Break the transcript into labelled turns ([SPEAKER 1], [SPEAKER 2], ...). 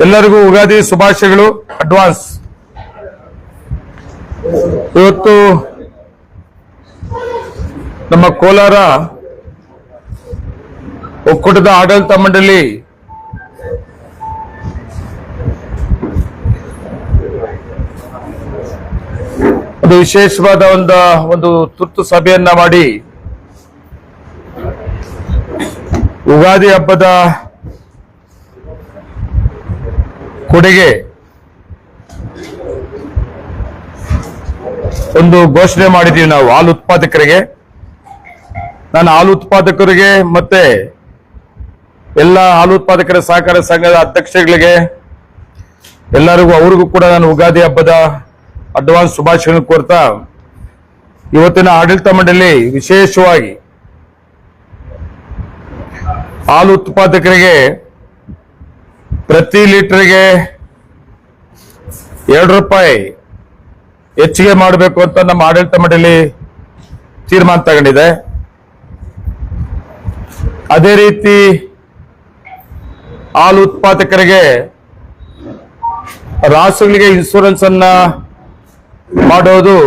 [SPEAKER 1] ಎಲ್ಲರಿಗೂ ಯುಗಾದಿ ಶುಭಾಶಯಗಳು ಅಡ್ವಾನ್ಸ್. ಇವತ್ತು ನಮ್ಮ ಕೋಲಾರ ಒಕ್ಕೂಟದ ಆಡಳಿತ ಮಂಡಳಿ ಒಂದು ವಿಶೇಷವಾದ ಒಂದು ತುರ್ತು ಸಭೆಯನ್ನ ಮಾಡಿ ಯುಗಾದಿ ಹಬ್ಬದ ಕೊಡುಗೆ ಒಂದು ಘೋಷಣೆ ಮಾಡಿದ್ದೀವಿ ನಾವು ಹಾಲು ಉತ್ಪಾದಕರಿಗೆ. ನಾನು ಹಾಲು ಉತ್ಪಾದಕರಿಗೆ ಮತ್ತೆ ಎಲ್ಲ ಹಾಲು ಉತ್ಪಾದಕರ ಸಹಕಾರ ಸಂಘದ ಅಧ್ಯಕ್ಷಗಳಿಗೆ ಎಲ್ಲರಿಗೂ ಅವ್ರಿಗೂ ಕೂಡ ನಾನು ಯುಗಾದಿ ಹಬ್ಬದ ಅಡ್ವಾನ್ಸ್ ಶುಭಾಶಯಗಳನ್ನು ಕೋರ್ತಾ ಇವತ್ತಿನ ಆಡಳಿತ ಮಂಡಳಿ ವಿಶೇಷವಾಗಿ ಹಾಲು ಉತ್ಪಾದಕರಿಗೆ ಪ್ರತಿ ಲೀಟರ್ಗೆ ₹2 ಹೆಚ್ಚಿಗೆ ಮಾಡಬೇಕು ಅಂತ ನಮ್ಮ ಆಡಳಿತ ಮಂಡಳಿ ತೀರ್ಮಾನ ತಗೊಂಡಿದೆ. ಅದೇ ರೀತಿ ಹಾಲು ಉತ್ಪಾದಕರಿಗೆ ರಾಸುಗಳಿಗೆ ಇನ್ಶೂರೆನ್ಸ್ ಅನ್ನ ಮಾಡೋದು